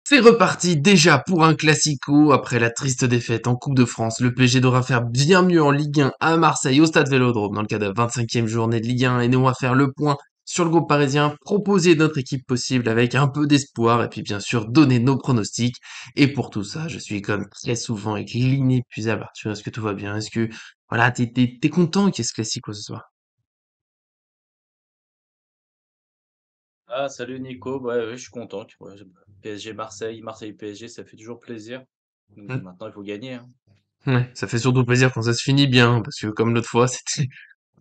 C'est reparti déjà pour un classico après la triste défaite en Coupe de France. Le PSG devra faire bien mieux en Ligue 1 à Marseille au Stade Vélodrome dans le cadre de la 25e journée de Ligue 1 et nous on va faire le point sur le groupe parisien, proposer notre équipe possible avec un peu d'espoir et puis bien sûr donner nos pronostics. Et pour tout ça, je suis comme très souvent avec l'inépuisable Arthur. Est-ce que tout va bien? Est-ce que voilà, t'es content qu'il y ait ce classico ce soir? Ah, salut Nico, ouais, ouais, je suis content. Ouais, PSG Marseille, Marseille PSG, ça fait toujours plaisir. Donc maintenant, il faut gagner, hein. Ouais, ça fait surtout plaisir quand ça se finit bien, parce que comme l'autre fois,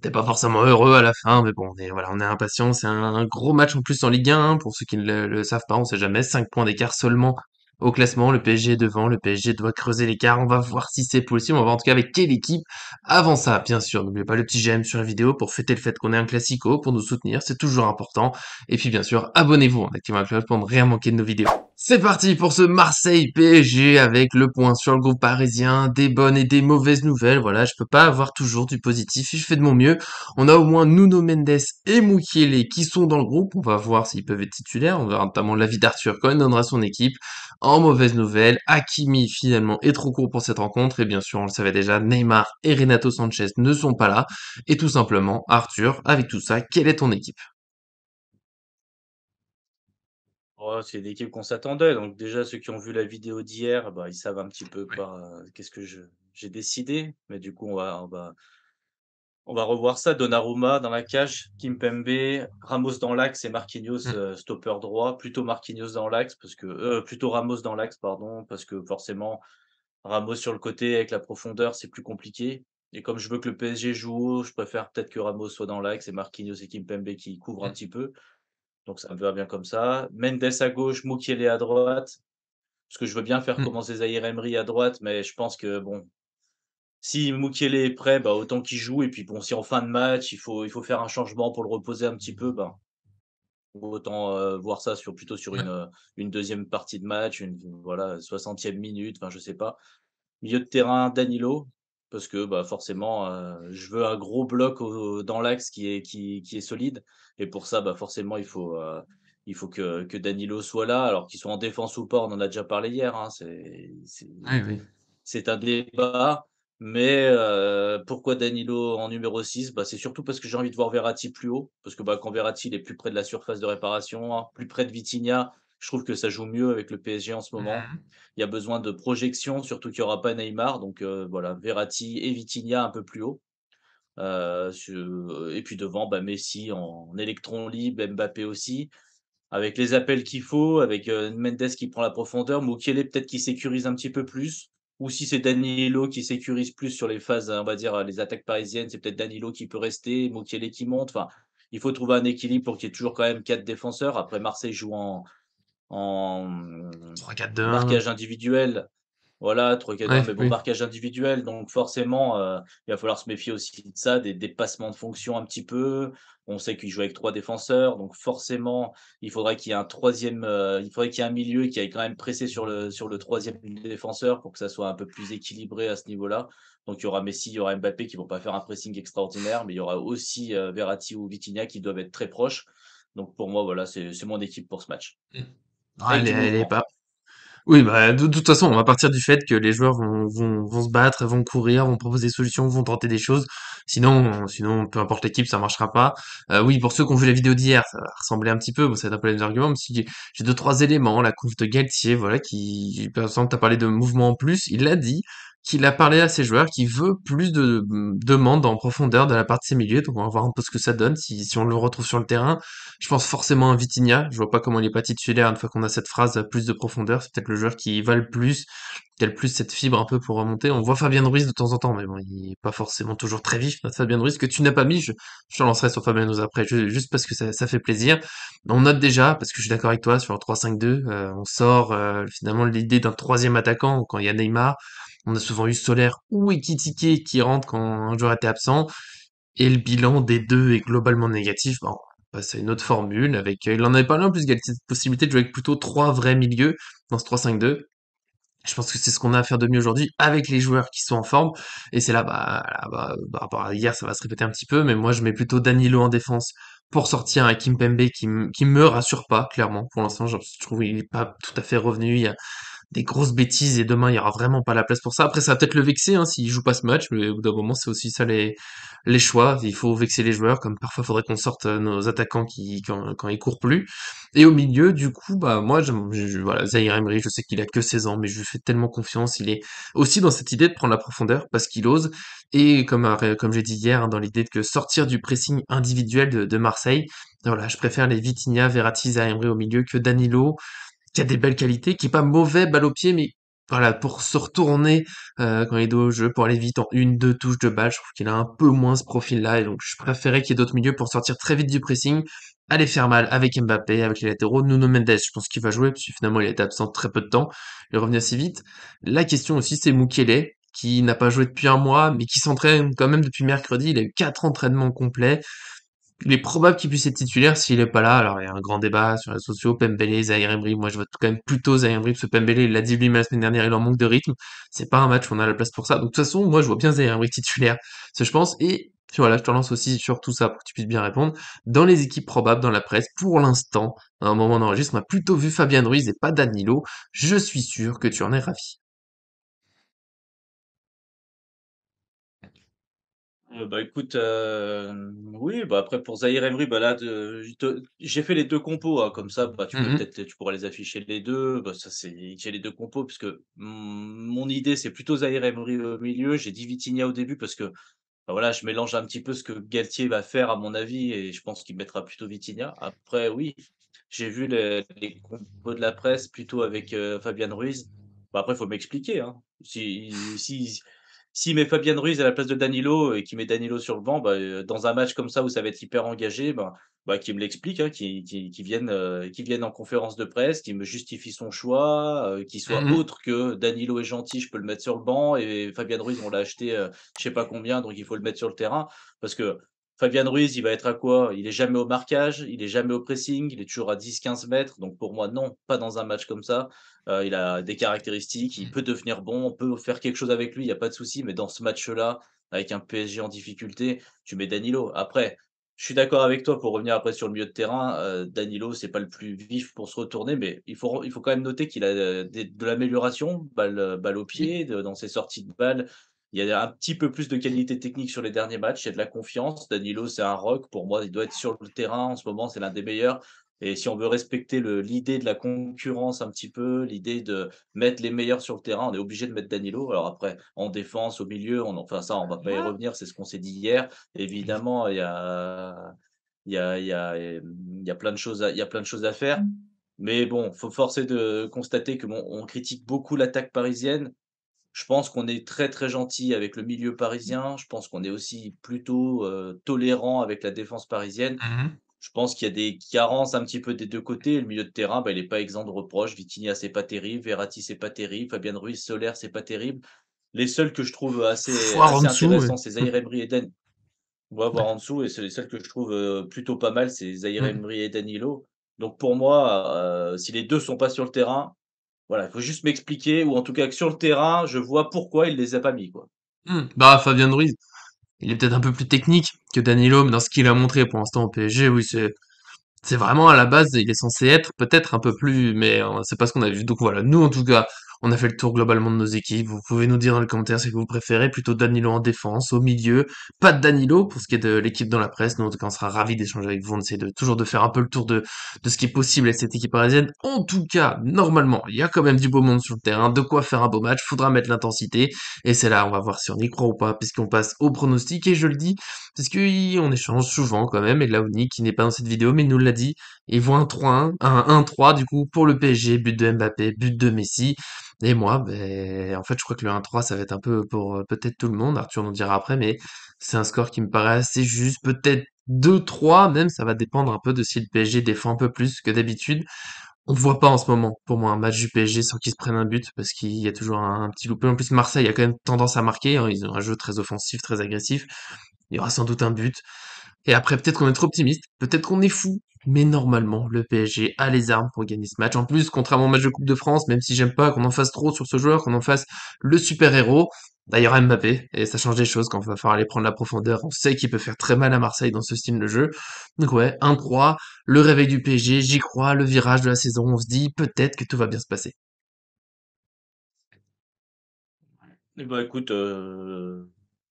t'es pas forcément heureux à la fin, mais bon, voilà, on est impatient. C'est un gros match en plus en Ligue 1, hein, pour ceux qui ne le savent pas, on sait jamais. 5 points d'écart seulement au classement. Le PSG est devant, le PSG doit creuser l'écart. On va voir si c'est possible. On va voir en tout cas avec quelle équipe. Avant ça, bien sûr, n'oubliez pas le petit j'aime sur la vidéo pour fêter le fait qu'on est un classico, pour nous soutenir, c'est toujours important. Et puis bien sûr, abonnez-vous en activant la cloche pour ne rien manquer de nos vidéos. C'est parti pour ce Marseille PSG avec le point sur le groupe parisien, des bonnes et des mauvaises nouvelles. Voilà, je peux pas avoir toujours du positif et je fais de mon mieux. On a au moins Nuno Mendes et Mukiele qui sont dans le groupe. On va voir s'ils peuvent être titulaires. On verra notamment l'avis d'Arthur quand il donnera son équipe. En mauvaise nouvelle, Hakimi finalement est trop court pour cette rencontre. Et bien sûr, on le savait déjà, Neymar et Renato Sanchez ne sont pas là. Et tout simplement, Arthur, avec tout ça, quelle est ton équipe? Oh, c'est l'équipe qu'on s'attendait. Donc déjà, ceux qui ont vu la vidéo d'hier, bah, ils savent un petit peu par qu'est-ce que j'ai décidé. Mais du coup, on va revoir ça. Donnarumma dans la cage, Kimpembe, Ramos dans l'axe et Marquinhos stopper droit. Plutôt Marquinhos dans l'axe parce que plutôt Ramos dans l'axe, pardon, parce que forcément Ramos sur le côté avec la profondeur, c'est plus compliqué. Et comme je veux que le PSG joue haut, je préfère peut-être que Ramos soit dans l'axe et Marquinhos et Kimpembe qui couvrent un petit peu. Donc ça me va bien comme ça. Mendes à gauche, Mukiele à droite. Parce que je veux bien faire commencer Zahir Emery à droite, mais je pense que bon, si Mukiele est prêt, bah, autant qu'il joue. Et puis bon, si en fin de match, il faut faire un changement pour le reposer un petit peu, ben, autant voir ça plutôt sur une deuxième partie de match, voilà, 60e minute, enfin je sais pas. Milieu de terrain, Danilo, parce que, bah, forcément, je veux un gros bloc dans l'axe qui est solide et pour ça, bah, forcément, il faut que Danilo soit là. Alors qu'il soit en défense ou pas, on en a déjà parlé hier, hein, Oui, oui. c'est un débat, mais pourquoi Danilo en numéro 6? Bah, c'est surtout parce que j'ai envie de voir Verratti plus haut, parce que, bah, quand Verratti il est plus près de la surface de réparation, hein, plus près de Vitinha, je trouve que ça joue mieux avec le PSG en ce moment. Mhm. Il y a besoin de projection, surtout qu'il y aura pas Neymar, donc voilà, Verratti et Vitinha un peu plus haut. Et puis devant, bah, Messi en électron libre, Mbappé aussi, avec les appels qu'il faut, avec Mendes qui prend la profondeur, Mukiele peut-être qui sécurise un petit peu plus, ou si c'est Danilo qui sécurise plus sur les phases, on va dire, les attaques parisiennes, c'est peut-être Danilo qui peut rester, Mukiele qui monte. Enfin, il faut trouver un équilibre pour qu'il y ait toujours quand même 4 défenseurs. Après Marseille joue en 3-4-2-1. marquage individuel, voilà, 3-4-1, Ouais, mais bon, oui. marquage individuel, donc forcément, il va falloir se méfier aussi de ça, des dépassements de fonction un petit peu. On sait qu'il joue avec 3 défenseurs, donc forcément, il faudrait qu'il y ait un troisième, il faudrait qu'il y ait un milieu qui aille quand même presser sur le 3e défenseur pour que ça soit un peu plus équilibré à ce niveau-là. Donc il y aura Messi, il y aura Mbappé qui vont pas faire un pressing extraordinaire, mais il y aura aussi, Verratti ou Vitinha qui doivent être très proches. Donc pour moi, voilà, c'est mon équipe pour ce match, Ah, avec du elle est mouvement. pas. Oui, bah, de toute façon, on va partir du fait que les joueurs vont se battre, vont courir, vont proposer des solutions, vont tenter des choses. Sinon, peu importe l'équipe, ça marchera pas. Oui, pour ceux qui ont vu la vidéo d'hier, ça va ressembler un petit peu, bon, ça va être un peu les mêmes arguments, mais si j'ai deux, trois éléments, la conf de Galtier, voilà, par exemple, t'as parlé de mouvement en plus, il a dit qu'il a parlé à ses joueurs, qu'il veut plus de demandes en profondeur de la part de ses milieux, donc on va voir un peu ce que ça donne, si on le retrouve sur le terrain. Je pense forcément à Vitinha. Je vois pas comment il est pas titulaire une fois qu'on a cette phrase plus de profondeur. C'est peut-être le joueur qui va le plus, qui a le plus cette fibre un peu pour remonter. On voit Fabien Ruiz de temps en temps, mais bon, il est pas forcément toujours très vif, notre Fabien Ruiz, que tu n'as pas mis. Je te lancerai sur Fabien Ruiz après, juste parce que ça fait plaisir. On note déjà, parce que je suis d'accord avec toi, sur le 3-5-2, on sort finalement l'idée d'un troisième attaquant quand il y a Neymar. On a souvent eu Solaire ou Ekitike qui rentre quand un joueur était absent. Et le bilan des deux est globalement négatif. Bon, on passe à une autre formule avec, il en avait parlé en plus, Galtier, cette possibilité de jouer avec plutôt trois vrais milieux dans ce 3-5-2. Je pense que c'est ce qu'on a à faire de mieux aujourd'hui avec les joueurs qui sont en forme. Et c'est là, par rapport à hier, ça va se répéter un petit peu, mais moi je mets plutôt Danilo en défense pour sortir un Kimpembe qui me rassure pas, clairement. Pour l'instant, je trouve qu'il est pas tout à fait revenu. Il y a des grosses bêtises et demain il y aura vraiment pas la place pour ça. Après ça va peut-être le vexer hein, s'il joue pas ce match, mais au bout d'un moment c'est aussi ça les choix. Il faut vexer les joueurs, comme parfois faudrait qu'on sorte nos attaquants quand ils courent plus. Et au milieu, du coup, bah moi voilà, Zahir Emery, je sais qu'il a que 16 ans, mais je lui fais tellement confiance. Il est aussi dans cette idée de prendre la profondeur parce qu'il ose. Et comme j'ai dit hier, hein, dans l'idée de que sortir du pressing individuel de Marseille. Voilà, je préfère les Vitinha, Verratti, Zahir Emery au milieu que Danilo qui a des belles qualités, qui est pas mauvais balle au pied, mais voilà, pour se retourner quand il est dos au jeu, pour aller vite en une, deux touches de balle, je trouve qu'il a un peu moins ce profil-là, et donc je préférais qu'il y ait d'autres milieux pour sortir très vite du pressing, aller faire mal avec Mbappé, avec les latéraux. Nuno Mendes, je pense qu'il va jouer, parce que finalement il a été absent très peu de temps, il est revenu assez vite. La question aussi, c'est Mukele, qui n'a pas joué depuis un mois, mais qui s'entraîne quand même depuis mercredi, il a eu 4 entraînements complets, il est probable qu'il puisse être titulaire s'il est pas là. Alors, il y a un grand débat sur les réseaux sociaux. Pembele, Zahir Emery. Moi, je vote quand même plutôt Zahir Emery parce que Pembele, il l'a dit lui-même la semaine dernière, il en manque de rythme. C'est pas un match où on a la place pour ça. Donc, de toute façon, moi, je vois bien Zahir Emery titulaire. Ce que je pense. Et, puis voilà, je te relance aussi sur tout ça pour que tu puisses bien répondre. Dans les équipes probables dans la presse, pour l'instant, à un moment d'enregistre, on a plutôt vu Fabien Ruiz et pas Danilo. Je suis sûr que tu en es ravi. Bah, écoute, oui, bah, après pour Zahir Emery, bah, là j'ai fait les 2 compos, hein, comme ça, bah, Mhm. tu pourras les afficher les 2. Bah, ça c'est j'ai les 2 compos puisque mon idée c'est plutôt Zahir Emery au milieu. J'ai dit Vitinha au début parce que, bah, voilà, je mélange un petit peu ce que Galtier va faire à mon avis et je pense qu'il mettra plutôt Vitinha. Après oui, j'ai vu les compos de la presse plutôt avec, Fabian Ruiz. Bah, après il faut m'expliquer, hein. S'il met Fabian Ruiz à la place de Danilo et qu'il met Danilo sur le banc, bah, dans un match comme ça où ça va être hyper engagé, qu'il me l'explique, hein, qu'il vienne en conférence de presse, qu'il me justifie son choix, qu'il soit Mhm. autre que Danilo est gentil, je peux le mettre sur le banc et Fabian Ruiz, on l'a acheté, je sais pas combien, donc il faut le mettre sur le terrain. Parce que Fabian Ruiz, il va être à quoi? Il est jamais au marquage, il est jamais au pressing, il est toujours à 10-15 mètres. Donc pour moi, non, pas dans un match comme ça. Il a des caractéristiques, il peut devenir bon, on peut faire quelque chose avec lui, il y a pas de souci, mais dans ce match-là, avec un PSG en difficulté, tu mets Danilo. Après, je suis d'accord avec toi pour revenir après sur le milieu de terrain, Danilo, c'est pas le plus vif pour se retourner, mais il faut quand même noter qu'il a, de l'amélioration, balle au Oui. pied, dans ses sorties de balles. Il y a un petit peu plus de qualité technique sur les derniers matchs, il y a de la confiance. Danilo, c'est un rock, pour moi, il doit être sur le terrain en ce moment, c'est l'un des meilleurs. Et si on veut respecter l'idée de la concurrence un petit peu, l'idée de mettre les meilleurs sur le terrain, on est obligé de mettre Danilo. Alors après, en défense, au milieu, enfin ça, on va pas y Ouais. revenir, c'est ce qu'on s'est dit hier. Évidemment, il y a plein de choses il y a plein de choses à faire. Mais bon, faut forcer de constater que bon, on critique beaucoup l'attaque parisienne. Je pense qu'on est très, très gentil avec le milieu parisien. Je pense qu'on est aussi plutôt, tolérant avec la défense parisienne. Mhm. Je pense qu'il y a des carences un petit peu des 2 côtés. Le milieu de terrain, bah, il est pas exempt de reproches. Vitinha, c'est pas terrible. Verratti, c'est pas terrible. Fabien Ruiz, Soler, c'est pas terrible. Les seuls que je trouve Foire en assez dessous, ouais. intéressants, c'est Zahir Emery et on va voir en dessous et c'est les seuls que je trouve, plutôt pas mal, c'est Zahir Mhm. Emery et Danilo. Donc pour moi, si les 2 sont pas sur le terrain, voilà, il faut juste m'expliquer ou en tout cas que sur le terrain, je vois pourquoi il les a pas mis, quoi. Bah, Fabien Ruiz. Il est peut-être un peu plus technique que Danilo, mais dans ce qu'il a montré pour l'instant au PSG, oui, c'est vraiment à la base, il est censé être peut-être un peu plus, mais c'est pas ce qu'on a vu. Donc voilà, nous en tout cas, on a fait le tour globalement de nos équipes. Vous pouvez nous dire dans les commentaires ce que vous préférez, plutôt Danilo en défense, au milieu, pas de Danilo pour ce qui est de l'équipe dans la presse. Nous en tout cas, on sera ravis d'échanger avec vous. On essaie de toujours de faire un peu le tour de ce qui est possible avec cette équipe parisienne. En tout cas, normalement, il y a quand même du beau monde sur le terrain, de quoi faire un beau match. Faudra mettre l'intensité, et c'est là, on va voir si on y croit ou pas, puisqu'on passe au pronostic. Et je le dis, parce qu'on échange souvent quand même, et Laouni, qui n'est pas dans cette vidéo, mais il nous l'a dit, ils vont un 3-1, un 1-3 du coup pour le PSG, but de Mbappé, but de Messi. Et moi, ben, en fait, je crois que le 1-3, ça va être un peu pour peut-être tout le monde. Arthur nous dira après, mais c'est un score qui me paraît assez juste. Peut-être 2-3, même, ça va dépendre un peu de si le PSG défend un peu plus que d'habitude. On ne voit pas en ce moment, pour moi, un match du PSG sans qu'ils se prennent un but, parce qu'il y a toujours un petit loupé. En plus, Marseille a quand même tendance à marquer, hein. Ils ont un jeu très offensif, très agressif. Il y aura sans doute un but. Et après, peut-être qu'on est trop optimiste, peut-être qu'on est fou, mais normalement, le PSG a les armes pour gagner ce match. En plus, contrairement au match de Coupe de France, même si j'aime pas qu'on en fasse trop sur ce joueur, qu'on en fasse le super-héros, d'ailleurs Mbappé, et ça change des choses quand il va falloir aller prendre la profondeur. On sait qu'il peut faire très mal à Marseille dans ce style de jeu. Donc ouais, 1-3, le réveil du PSG, j'y crois, le virage de la saison, on se dit peut-être que tout va bien se passer. Et bah, écoute,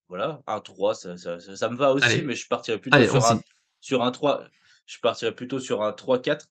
voilà, 1-3 ça me va aussi, Allez, mais je partirais plutôt allez, on signe. sur un 3 je partirais plutôt sur un 3-4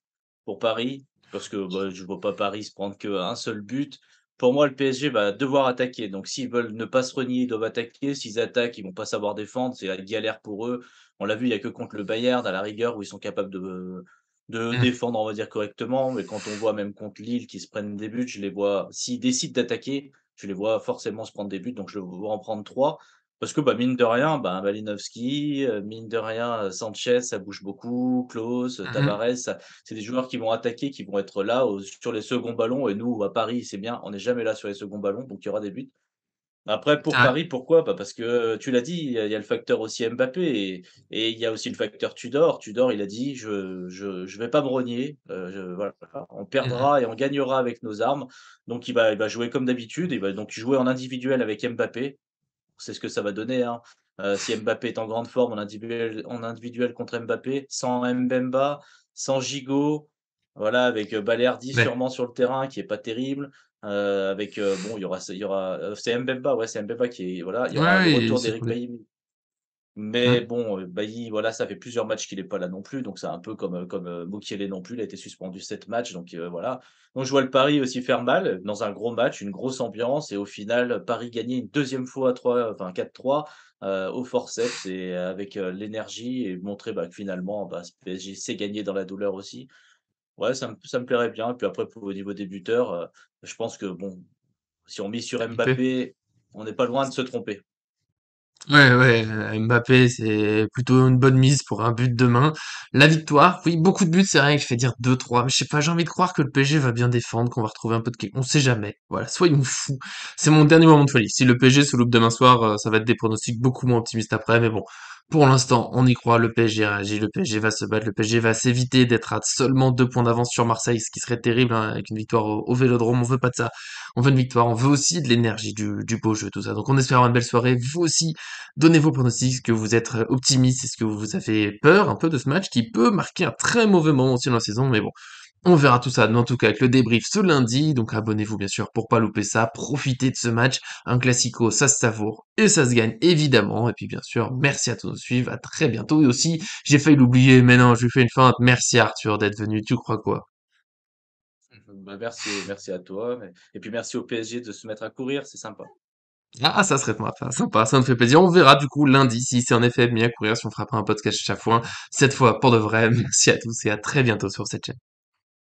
pour Paris, parce que, bah, je vois pas Paris se prendre qu'un seul but. Pour moi, le PSG va devoir attaquer, donc s'ils veulent ne pas se renier, ils doivent attaquer. S'ils attaquent, ils vont pas savoir défendre, c'est la galère pour eux. On l'a vu, il y a que contre le Bayern, à la rigueur, où ils sont capables de Hmm. défendre, on va dire, correctement, mais quand on voit même contre Lille qu'ils se prennent des buts, je les vois s'ils décident d'attaquer, je les vois forcément se prendre des buts, donc je vois en prendre 3 parce que, bah, mine de rien, bah, Malinowski, mine de rien, Sanchez, ça bouge beaucoup, Klose, Mhm. Tavares, ça c'est des joueurs qui vont attaquer, qui vont être là sur les seconds ballons et nous, à Paris, c'est bien, on n'est jamais là sur les seconds ballons, donc il y aura des buts. Après pour Ouais. Paris, pourquoi? Bah, parce que, tu l'as dit, il y a le facteur aussi Mbappé et il y a aussi le facteur Tudor. Tudor, il a dit: «Je vais pas me renier, je voilà, on Mhm. perdra et on gagnera avec nos armes». Donc il va jouer comme d'habitude, il va donc jouer en individuel avec Mbappé. C'est ce que ça va donner, hein. Si Mbappé est en grande forme en individuel contre Mbappé, sans Mbemba, sans Gigot, voilà, avec, Balerdi Ouais. sûrement sur le terrain qui est pas terrible, avec, bon, c'est Mbemba, ouais, c'est Mbemba qui est voilà, il y Ouais, aura le ouais, retour c'est d'Eric cool. Bailly. Mais Hmm. bon, Bailly, voilà, ça fait plusieurs matchs qu'il est pas là non plus, donc c'est un peu comme Mukiele non plus, il a été suspendu 7 matchs, donc voilà. Donc je vois le Paris aussi faire mal dans un gros match, une grosse ambiance et au final, Paris gagner une deuxième fois 4-3, au forceps et avec, l'énergie et montrer, bah, que finalement, bah, ce PSG sait gagner dans la douleur aussi. Ouais, ça me plairait bien et puis après au niveau des buteurs, je pense que bon, si on mise sur Mbappé. Mbappé, on n'est pas loin de se tromper. Ouais, ouais, Mbappé, c'est plutôt une bonne mise pour un but demain. La victoire, oui, beaucoup de buts, c'est vrai que je fais dire 2-3, mais je sais pas, j'ai envie de croire que le PSG va bien défendre, qu'on va retrouver un peu de... On sait jamais. Voilà, soyons fous. C'est mon dernier moment de folie. Si le PSG se loupe demain soir, ça va être des pronostics beaucoup moins optimistes après, mais bon. Pour l'instant, on y croit, le PSG réagit, le PSG va se battre, le PSG va s'éviter d'être à seulement 2 points d'avance sur Marseille, ce qui serait terrible, hein, avec une victoire au Vélodrome, on veut pas de ça. On veut une victoire, on veut aussi de l'énergie, du beau jeu, tout ça. Donc on espère avoir une belle soirée. Vous aussi, donnez vos pronostics, est-ce que vous êtes optimiste, est-ce que vous avez peur un peu de ce match qui peut marquer un très mauvais moment aussi dans la saison, mais bon, on verra tout ça, mais en tout cas avec le débrief ce lundi, donc abonnez-vous bien sûr pour pas louper ça, profitez de ce match, un classico ça se savoure et ça se gagne évidemment, et puis bien sûr merci à tous de nous suivre, à très bientôt, et aussi j'ai failli l'oublier, mais non je lui fais une feinte, merci Arthur d'être venu, tu crois quoi? Bah, merci à toi, et puis merci au PSG de se mettre à courir, c'est sympa. Ah, ça serait sympa, ça me fait plaisir. On verra du coup lundi si c'est en effet mis à courir, si on fera pas un podcast chaque fois. Cette fois pour de vrai. Merci à tous et à très bientôt sur cette chaîne.